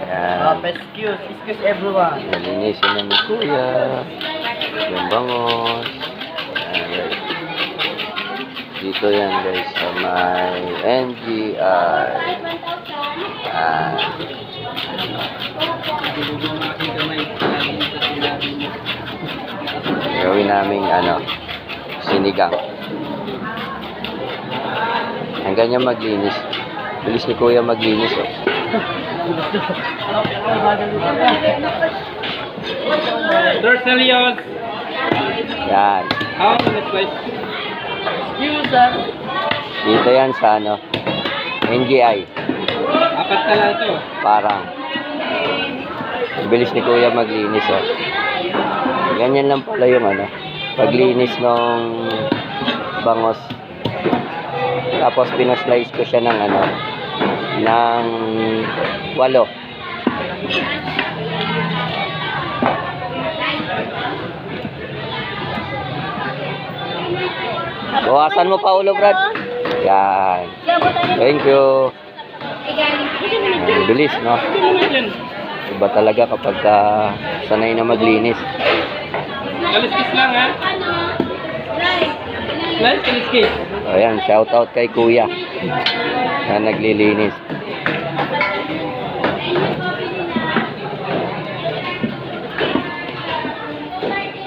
Yan. Excuse everyone. Nalinisin na ni Kuya. Yung bangos. Yan, guys. Dito yan guys sa may NGI. Yan. Gawin naming sinigang. Hanggang niya maglinis. Bilis ni Kuya maglinis. Oh. Dorsalios. Yan. How to this place? Dito yan sa NGI. Apat ka lang ito. Parang. Bilis ni Kuya maglinis. Oh. Ganyan lang pala yung paglinis ng bangos. Tapos pinaslice ko siya ng ng 8. Bawasan mo pa ulo, Brad. Yan. Thank you. Bilis, no? Iba talaga kapag sanay na maglinis. Kaliskis lang, ha? Slice, kaliskis. Ayan, shout out kay Kuya na naglilinis.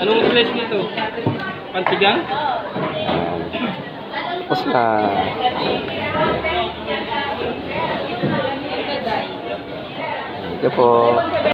Anong slice nito? Pansigang? Tapos na. Ito po.